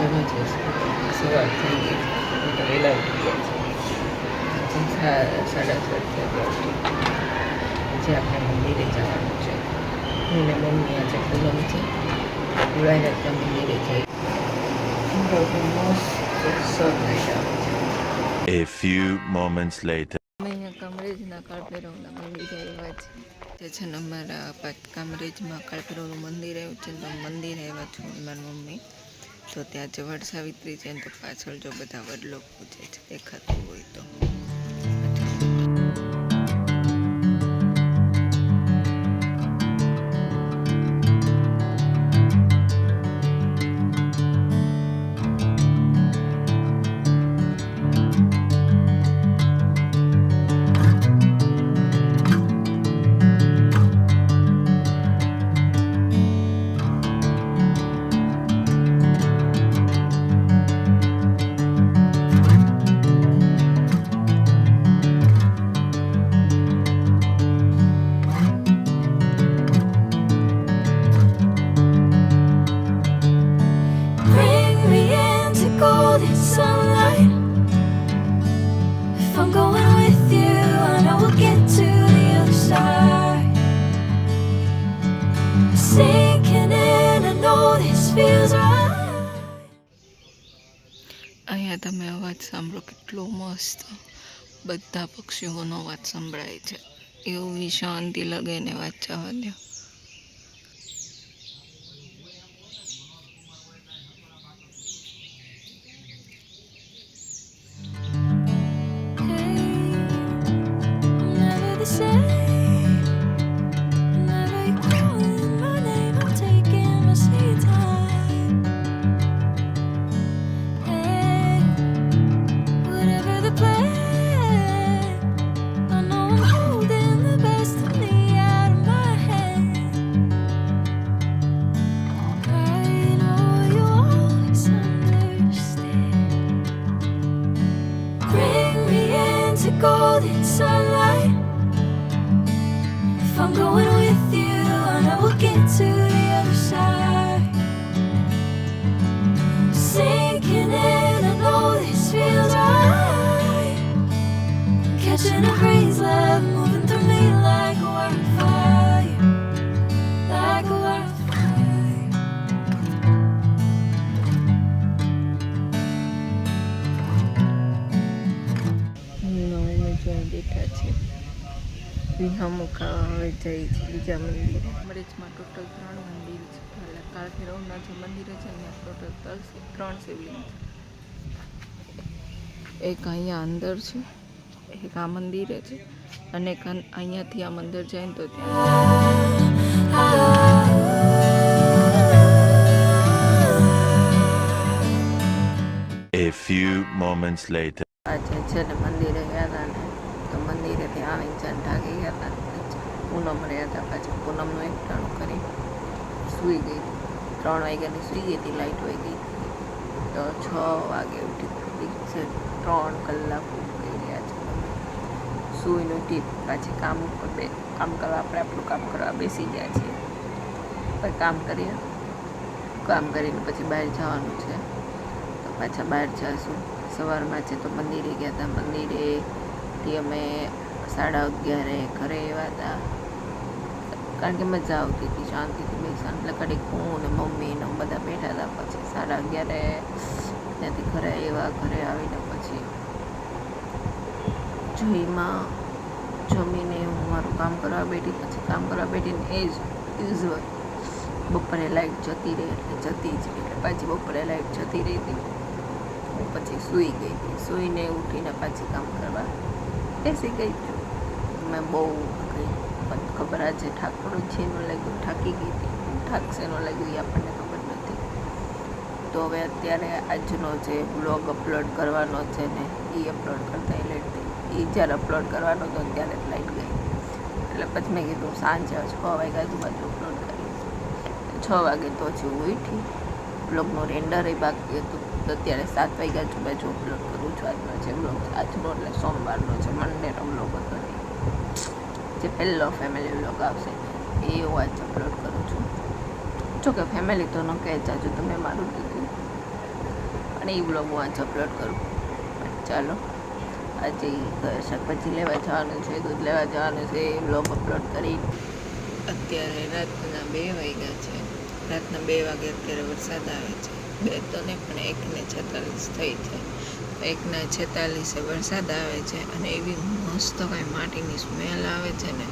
ચલો છે સવાર થઈ ગઈ છે તો વહેલા ઉઠી ગયા છે 7:30 આજે આપણે મંદિરે જવાનું છે હું ને મમ્મી આજે પૂનમ છે ગુળાઈનાથના મંદિરે જઈ મસ્ત સનરાઈઝ આવે છે. A few moments later. અહીંયા કામરેજના કાળભૈરવના મંદિરે આવ્યા છે જે છે ને અમારા કામરેજમાં કાળભૈરવનું મંદિર આવ્યું છે તો મંદિરે આવ્યા છું મારી મમ્મી તો ત્યાં જે વડ સાવિત્રી છે ને તો પાછળ જો બધા વડલોક પૂછે છે દેખાતું હોય તો. અહીંયા તમે અવાજ સાંભળો કેટલો મસ્ત બધા પક્ષીઓનો અવાજ સંભળાય છે એવી શાંતિ લાગે ને વાત જવા દો. Golden sunlight. If I'm going with you, I know we'll get to the other side. Sinking in, I know this feels right. Catching a breeze, love moving through me like a wildfire, like a wildfire. બેઠા છે વિહામો ખાવા હવે જઈ છે બીજા મંદિરે. કામરેજમાં total 3 મંદિર છે એટલે કાળભૈરવના જે મંદિર છે અહીંયા ટોટલ 3 શિવલિંગ છે. એક અહીંયા અંદર છે, એક આ મંદિરે છે અને એક અહીંયાથી આ મંદિર જાય ને તો A few moments later. આજે છે ને મંદિરે ગયા હતા ને તો મંદિરેથી આવીને ચાલ ઢાકી ગયા હતા પૂનમ રહ્યા હતા પાછું પૂનમનું એક ટાણું કરી સૂઈ ગઈ 3 વાગ્યાની સૂઈ ગઈ હતી લાઇટ વહી ગઈ તો 6 વાગે ઉઠી છે 3 કલાક ઉઠી રહ્યા છે સૂઈને ઉઠી પાછી કામ કરવા આપણે આપણું કામ કરવા બેસી ગયા છીએ પછી કામ કરીને પછી બહાર જવાનું છે તો પાછા બહાર જઈશું. સવારમાં છે તો મંદિરે ગયા હતા મંદિરેથી અમે 11:30 ઘરે આવ્યા હતા કારણ કે મજા આવતી હતી શાંતિથી બેસવાનું એટલે ઘડીક હું ને મમ્મી ને બધા બેઠા હતા પછી 11:30 ત્યાંથી ઘરે આવ્યા. ઘરે આવીને પછી જમીને હું મારું કામ કરવા બેઠી પછી કામ કરવા બેઠીને એ જ યુઝવલ બપોરે લાઇટ જતી રહી એટલે જતી જ રહી એટલે પાછી બપોરે લાઇટ જતી રહી હતી પછી સૂઈ ગઈ હતી. સૂઈને ઉઠીને પાછી કામ કરવા બેસી ગઈ છું. મેં બહુ પણ ખબર આજે ઠાકોર છે એનું લાગ્યું થાકી ગઈ હતી થાકશે એનું લાગ્યું એ આપણને ખબર નથી. તો હવે અત્યારે આજનો જે બ્લોગ અપલોડ કરવાનો છે ને એ અપલોડ કરતા લેટ થઈ. એ જ્યારે અપલોડ કરવાનો હતો ત્યારે જ લાઈટ ગઈ એટલે પછી મેં કીધું સાંજે 6 વાગ્યા આજુબાજુ અપલોડ કરી. 6 વાગે તો હજી હું ઉઠી બ્લોગનું રેન્ડર એ બાકી હતું તો અત્યારે 7 વાગ્યા આજુબાજુ અપલોડ કરું છું. આજનો છે બ્લોગ આજનો એટલે સોમવારનો છે મંડેનો બ્લોગ હતો જે પહેલો ફેમિલી બ્લોગ આવશે એ હું આજ અપલોડ કરું છું. જોકે ફેમિલી તો ન કહે જાજુ તમે મારું કીધું પણ એ બ્લોગ હું આજ અપલોડ કરું. ચાલો આજે શાકભાજી લેવા જવાનું છે, દૂધ લેવા જવાનું છે, બ્લોગ અપલોડ કરી. અત્યારે રાતના 2 વાગ્યા છે. રાતના 2 વાગે અત્યારે વરસાદ આવે છે. 2 તો નહીં પણ 1:46 થઈ છે. 1:46 વરસાદ આવે છે અને એવી મસ્ત કાંઈ માટીની સ્મેલ આવે છે ને,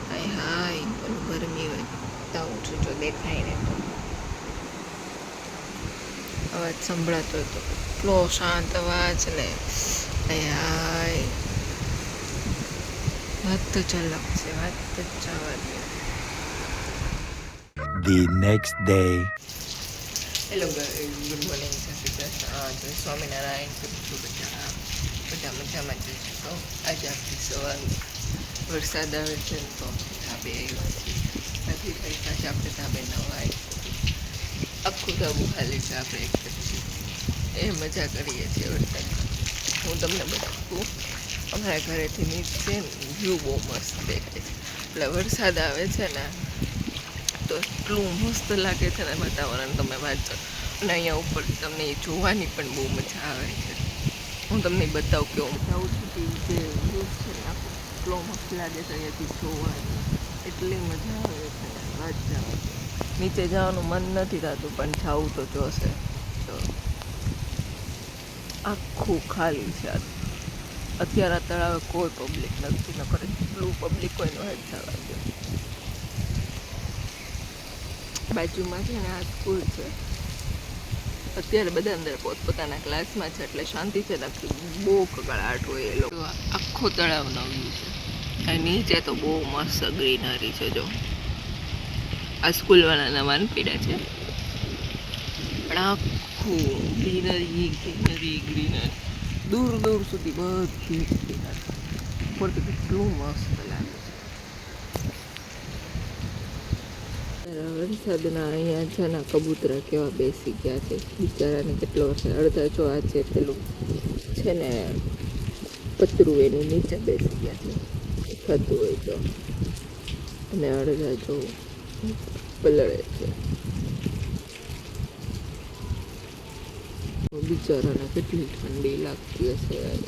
હાય હાય પણ ગરમી હોય ત્યાં ઉઠું જો દેખાય ને તો અવાજ સંભળાતો હતો, એટલો શાંત અવાજ ને, હાય હાય વાત તો ચાલક છે, વાત તો જવા દે. The next day. Hello guys, good morning, જય શ્રી કૃષ્ણ, જય સ્વામિનારાયણ. કેમ છો બધા? બધા મજામાં જ છે. તો આજે આખી સવાર વરસાદ આવે છે તો ધાબે આવ્યા છીએ. નથી થઈ પાછા આપણે ધાબે નવાય, આખું ધાબું ખાલી છે, આપણે એક જ છીએ. એ મજા કરીએ છીએ વરસાદમાં. હું તમને બતાવું, અમારા ઘરેથી નીચે વ્યૂ બહુ મસ્ત દેખાય છે. એટલે વરસાદ આવે છે ને તો એટલું મસ્ત લાગે છે ને વાતાવરણ, તમે વાંચો. અને અહીંયા ઉપર તમને એ જોવાની પણ બહુ મજા આવે છે. હું તમને બતાવું કે હું જાઉં છું જે વ્યૂ છે ને આખો એટલો મસ્ત લાગે છે અહીંયાથી જોવાની, એટલી મજા આવે છે ને વાત જવા. નીચે જવાનું મન નથી થતું પણ જવું તો જોશે. તો આખું ખાલી છે. અત્યારે આ તળાવે કોઈ પબ્લિક નથી, ન કરે એટલું પબ્લિક કોઈનો હેડ થવા દે. બાજુમાં છે ને આ સ્કૂલ છે. અત્યારે બધા અંદર પોતપોતાના ક્લાસમાં છે એટલે શાંતિ છે. નથી બહુ કકળાટ હોય એ લોકો. આખો તળાવનો વ્યૂ છે. અને નીચે તો બહુ મસ્ત ગ્રીનરી છે. જો આ સ્કૂલવાળાના વાનપીડા છે પણ આખું ગ્રીનરી ગ્રીનરી ગ્રીનરી, દૂર દૂર સુધી બધી ગ્રીનરી. ઉપરથી કેટલું મસ્ત લાગે છે. વરસાદના અહીંયા છે ને કબૂતરા કેવા બેસી ગયા છે બિચારાને. કેટલો વરસાદ, અડધા જો આ છે પેલું છે ને પતરું એની નીચે બેસી ગયા છે થતું હોય તો, અને અડધા જો પલળે છે. બિચારાને કેટલી ઠંડી લાગતી હશે યાર.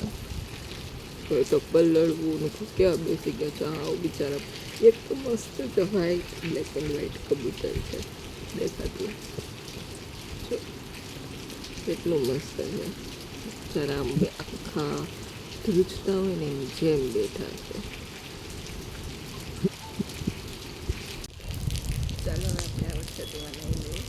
તો પલળવું ને કેવા બેસી ગયા છે. હા બિચારા. એક તો મસ્ત છે, વ્હાઈટ, બ્લેક એન્ડ વ્હાઈટ કબૂતર છે દેખાતું. કેટલું મસ્ત છે. બિચારા આમ આખા ધ્રુજતા હોય ને એની જેમ બેઠા છે. ચાલો આપણે આ વરસાદમાં નહીં લઈએ.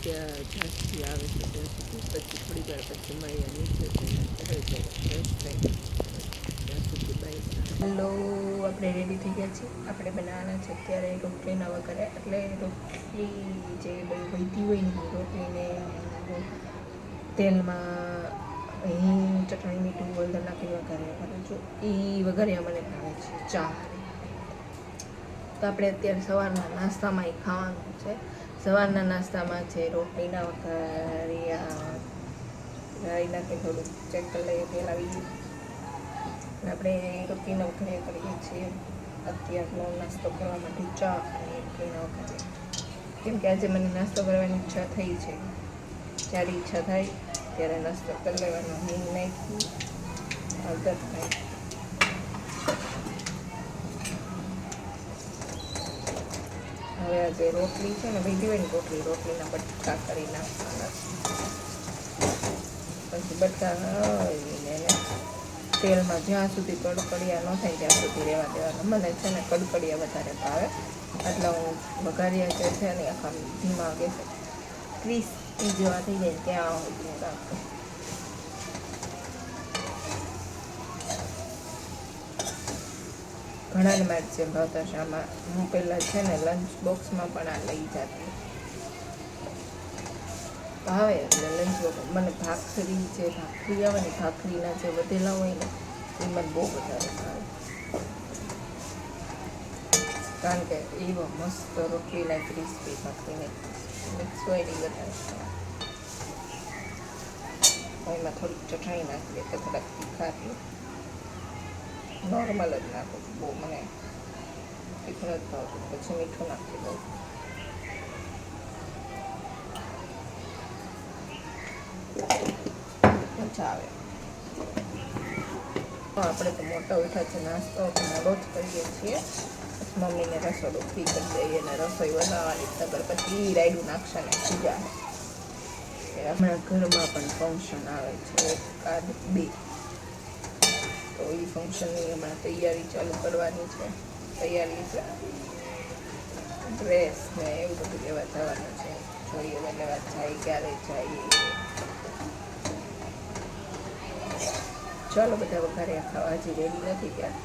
ત્યાં ઝાંસી આવે છે ત્યાં સુધી, પછી થોડી વાર પછી મળીએ નીચે જઈને ફ્રેશ થઈ ત્યાં સુધી. બાય. હેલો, આપણે રેડી થઈ ગયા છીએ. આપણે બનાવવાના છે અત્યારે રોટલીના વઘારે. એટલે રોટલી જે વહીતી હોય ને રોટલીને તેલમાં હિંગ, ચટણી, મીઠું, હળદર નાખીને વઘારે. જો એ વઘારે મને ભાવે છે ચા. તો આપણે અત્યારે સવારના નાસ્તામાં એ ખાવાનું છે. સવારના નાસ્તામાં છે રોટલીના વઘારિયા. રાઈ નાખી થોડુંક ચેક કરી લઈએ, તેલ આવી ગયું. આપણે રોટલીના વઘારિયા કરીએ છીએ. અત્યારનો નાસ્તો કરવા માટે ચા અને રોટલીના વઘારિયા. કેમ કે આજે મને નાસ્તો કરવાની ઈચ્છા થઈ છે. જ્યારે ઈચ્છા થાય ત્યારે નાસ્તો કરી લેવાનો. હિંગ નાખી, હળદર નાખી. હવે આજે રોટલી છે ને ભીધી હોય ને રોટલીના બટકા કરી નાખવાના. પછી બટકા હળવીને તેલમાં જ્યાં સુધી કડકડિયા ન થાય ત્યાં સુધી રહેવા દેવાના. મને છે ને કડકડિયા વધારે ભાવે એટલે હું વઘારિયા જે છે ને આખા ધીમા ગેસે ક્રિસ્પી જેવા થઈ જાય ત્યાં સુધી રાખું. ઘણાને મારી જેમ ભાવતા છે આમાં. હું પહેલાં છે ને લંચ બોક્સમાં પણ આ લઈ જતી. ભાવે એટલે લંચ બોક્સ. મને ભાખરી આવે ને, ભાખરીના જે વધેલા હોય ને એ મને બહુ વધારે ભાવે. કારણ કે એવા મસ્ત રોટલીના ક્રિસ્પી, ભાખરીને મિક્સ હોય ને વધારે ભાવે. એમાં થોડીક ચટણી નાખીએ તો થોડાક તીખાથી. નોર્મલ જ નાખું છું, બહુ મને તીખું નથી ભાવતું. પછી મીઠું નાખી દઉં. મજા આવે. આપણે તો મોટા ઉઠા છે, નાસ્તો મોડો જ કરીએ છીએ. મમ્મીને રસોડું ફ્રી કરી દઈએ અને રસોઈ બનાવવાની નગર પછી રાયડું નાખશે ને પૂજા. હમણાં ઘરમાં પણ ફંક્શન આવે છે, 1-2, તો એ ફંક્શનની હમણાં તૈયારી ચાલુ કરવાની છે. તૈયારી છે, ડ્રેસ ને એવું બધું લેવા જવાનું છે. જોઈએ હવે લેવા જાય ક્યારે જઈએ. ચાલો બધા વઘારિયા ખાવા હજી રેડી નથી ત્યાં,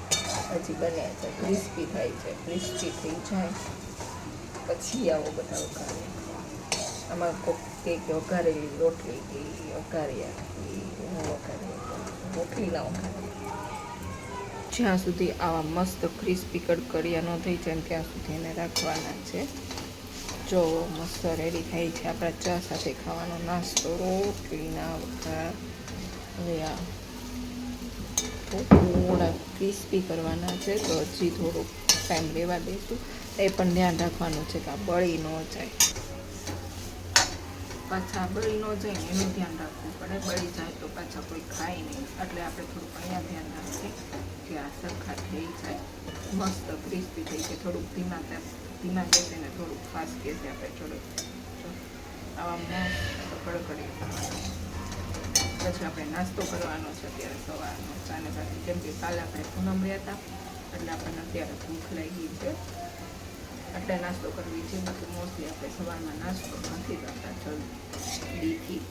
હજી બને છે, ક્રિસ્પી થાય છે. ક્રિસ્પી થઈ જાય પછી આવો બધા વઘારિયા. આમાં કોક કે વઘારેલી રોટલી કે વઘારિયા રોટલી ના વઘારિયા. જ્યાં સુધી આવા મસ્ત ક્રિસ્પી કડકડિયા ન થઈ જાય ત્યાં સુધી એને રાખવાના છે. જો મસ્ત રેડી થાય છે આપણા ચા સાથે ખાવાનો નાસ્તો, રોટલીના વઘારિયા. થોડા ક્રિસ્પી કરવાના છે, તો હજી થોડુંક ટાઈમ લેવા દઈશું. એ પણ ધ્યાન રાખવાનું છે કે આ બળી ન જાય, પાછા બળી ન જાય ને એનું ધ્યાન રાખવું પડે. બળી જાય તો પાછા કોઈ ખાય નહીં, એટલે આપણે થોડુંક અહીંયા ધ્યાન રાખીએ કે આ સરખા થઈ જાય, મસ્ત ક્રિસ્પી થઈ જાય. થોડુંક ધીમા ગેસે ને થોડુંક ફાસ્ટ ગેસે આપણે થોડુંક આવા મસ્ત કડકડી કરવાના. પછી આપણે નાસ્તો કરવાનો છે અત્યારે સવારનો ચાને સાથે. કેમ કે કાલે આપણે પૂનમ રહ્યા હતા એટલે આપણને અત્યારે ભૂખ લાગી છે, એટલે નાસ્તો કરવી છે. બાકી મોસ્ટલી આપણે સવારમાં નાસ્તો નથી કરતા જલ્દીથી,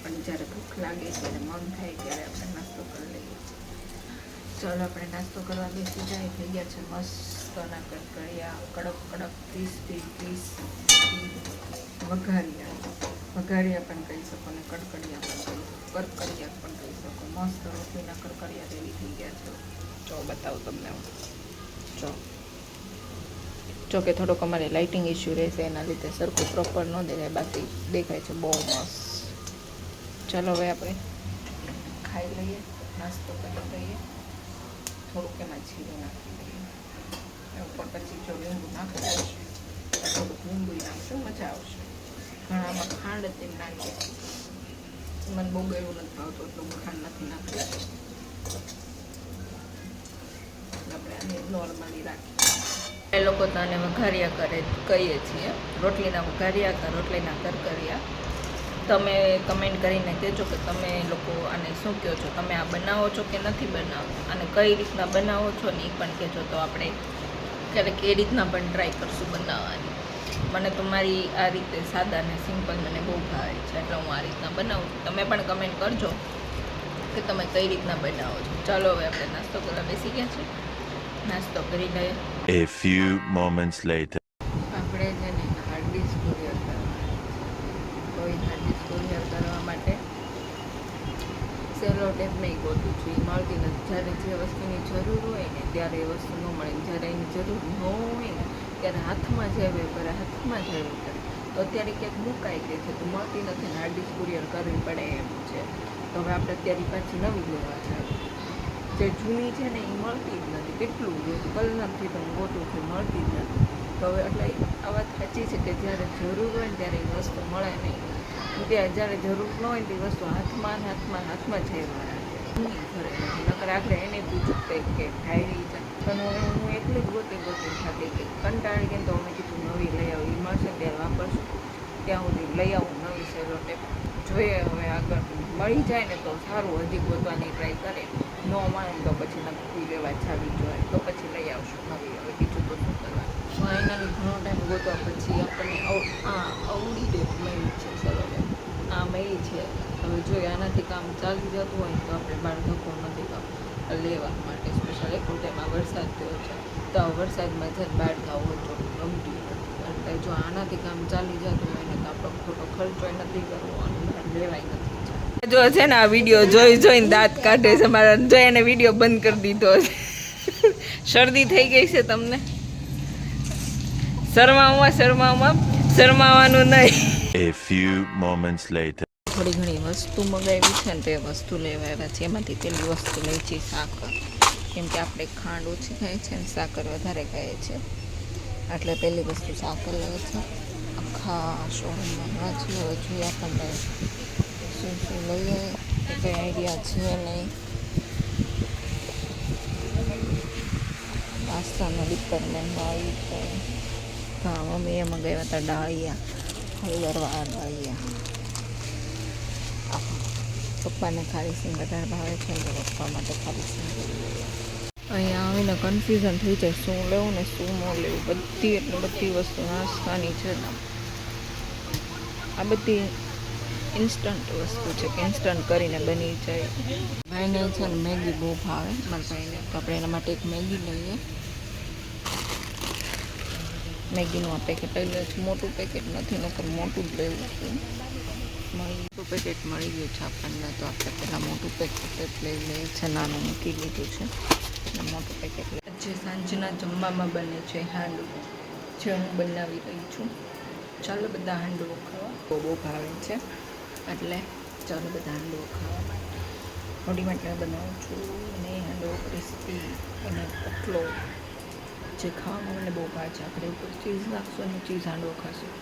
પણ જ્યારે ભૂખ લાગે ત્યારે મન થાય ત્યારે આપણે નાસ્તો કરી લઈએ. ચાલો આપણે નાસ્તો કરવા બેસી જાય. થઈ ગયા છે મસ્તના કડકડિયા, કડક ક્રિસ્પી વઘારિયા પણ કહી શકો ને કડકડિયા પણ કહી શકો, કરકરિયા પણ કહી શકો. મસ્ત રોટલીના કરકરિયા રેડી થઈ ગયા છે. જો બતાવું તમને, જો કે થોડોક અમારે લાઇટિંગ ઇસ્યુ રહેશે, એના લીધે સરખું પ્રોપર ન દેખાય, બાકી દેખાય છે બહુ મસ્ત. ચાલો હવે આપણે ખાઈ લઈએ, નાસ્તો કરી લઈએ. થોડુંક એમાં જીરું નાખી દઈએ, ઉપર પછી જો લીંબુ નાખવું આવશે થોડુંક લીંબુ નાખશું, મજા આવશે. ઘણામાં ખાંડ તેમ નાખીએ, મને બહુ ગળ્યું નથી ભાવતું એટલું ખાંડ નથી નાખતું. આપણે આને નોર્મલી રાખીએ. એ લોકો તો આને વઘારિયા કહીએ છીએ, રોટલીના વઘારિયા કે રોટલીના કરકરિયા. તમે કમેન્ટ કરીને કહેજો કે તમે લોકો આને શું કહો છો, તમે આ બનાવો છો કે નથી બનાવો, અને કઈ રીતના બનાવો છો ને એ પણ કહેજો, તો આપણે ક્યારેક એ રીતના પણ ટ્રાય કરશું બનાવવાની. મને તો મારી આ રીતે સાદા અને સિમ્પલ મને બહુ ભાવે છે, એટલે હું આ રીતના બનાવું છું. તમે પણ કમેન્ટ કરજો કે તમે કઈ રીતના બનાવો છો. ચાલો હવે આપણે નાસ્તો કરવા બેસી ગયા છે, નાસ્તો કરી લઈએ. A few moments later. આપણે છે ને હાર્ડ ડિસ્ક કુરિયર કરવાના છે, તો એ હાર્ડ ડિસ્ક કુરિયર કરવા માટે સેલો ટેપ નહીં ગોતું છું, એ મળતી નથી. જ્યારે જે વસ્તુની જરૂર હોય ને ત્યારે એ વસ્તુ ન મળે, જ્યારે એની જરૂર ન હોય ને ત્યારે હાથમાં જ આવ્યા કરે, હાથમાં જ આવ્યા કરે. તો અત્યારે ક્યાંક મુકાઈ ગઈ છે તો મળતી નથી ને હાર્ડ ડિસ્ક કુરિયર કરવી પડે એમ છે. તો હવે આપણે અત્યારે પાછી નવી લેવા જાય. જે જૂની છે ને એ મળતી જ નથી, કેટલું કલરથી પણ ગોતું છે, મળતી જ નથી. તો હવે એટલે આ વાત સાચી છે કે જ્યારે જરૂર હોય ને ત્યારે એ વસ્તુ મળે નહીં, ત્યારે જ્યારે જરૂર ન હોય ને એ વસ્તુ હાથમાં જ આવ્યા ઘરે નથી. નકર આપણે એને પૂછું કે ડાયરી છે, પણ હવે હું એટલી જ ગોતી થતી કે કંટાળી ગઈ. તો અમે કીધું નવી લઈ આવું, એ મળશે ત્યારે વાપરશું, ત્યાં સુધી લઈ આવું નવી સેલો ટેપ. જોઈએ હવે આગળ મળી જાય ને તો સારું, હજી ગોતવાની ટ્રાય કરે, ન મળે તો પછી નક્કી લેવા જાવી જોઈએ, તો પછી લઈ આવશું નવી. હવે બીજું તો શું કરવાનું. ફાઇનલી ઘણો ટાઈમ ગોતવા પછી આપણને અવળી ટેપ મળી છે, સેલો ટેપ આ મળી છે. હવે જોઈએ આનાથી કામ ચાલી જતું હોય તો આપણે બહાર ધક્કો નથી લેવા માટે. સ્પેશિયલ એક ટાઈમમાં વરસાદ થયો છે, તો આ વરસાદમાં જ બહાર ખાવું તો ગમતું નથી. એટલે જો આનાથી કામ ચાલી જતું હોય ને તો આપણો ખોટો ખર્ચો નથી કરવો અને બહાર લેવાય નથી. જો છે ને આ વિડીયો જોઈને દાંત કાઢે છે મારા, જો એને વિડીયો બંધ કરી દીધો છે. શરદી થઈ ગઈ છે તમને? શરમાવાનું નહીં. A few moments later. થોડી ઘણી વસ્તુ મગાવી છે ને તે વસ્તુ લેવા આવ્યા છે. એમાંથી પેલી વસ્તુ લઈ છે સાકર, કેમ કે આપણે ખાંડ ઓછી ખાઈએ છીએ ને સાકર વધારે ખાઈએ છીએ, એટલે પહેલી વસ્તુ સાકર લેવા છે. આખા શોરૂમમાં જોઈએ આપણને શું લઈએ એ કંઈ આઈડિયા છે નહીં. પાસ્તાના ડિપાર્ટમેન્ટમાં આવી તો હા મમ્મીએ મંગાવ્યા હતા ડાળિયા, હળદરવાળા ડાળિયા. પપ્પાને ખારી સિંગ વધારે ભાવે છે તો પપ્પા માટે ખારી સિંગ. અહીંયા આવીને કન્ફ્યુઝન થઈ જાય શું લેવું ને શું ન લેવું. બધી વસ્તુ નાસ્તાની છે ને આ બધી ઇન્સ્ટન્ટ વસ્તુ છે કે ઇન્સ્ટન્ટ કરીને બની જાય. ભાઈને છે ને મેગી બહુ ભાવે મારા ભાઈને, તો આપણે એના માટે એક મેગી લઈએ. મેગીનું આ પેકેટ લઈ લઈએ છીએ. મોટું પેકેટ નથી નકર મોટું જ લેવું છે. મોટું પેકેટ મળી ગયું છે આપણને, તો આપણે પહેલાં મોટું પેકેટ લઈ લઈએ છીએ. નાનું મૂકી લીધું છે અને મોટું પેકેટ લઈએ. જે સાંજના જમવામાં બને છે હાંડવો, જે હું બનાવી રહી છું. ચાલો બધા હાંડવો ખાવા. બહુ ભાવે છે એટલે ચાલો બધા હાંડવો ખાવા માટે. હોડી માટે બનાવું છું અને હાંડવો ક્રિસ્પી અને પતલો જે ખાવામાં મને બહુ ભાવે છે. આપણે ઉપર ચીઝ નાખશું અને ચીઝ હાંડવો ખાશું.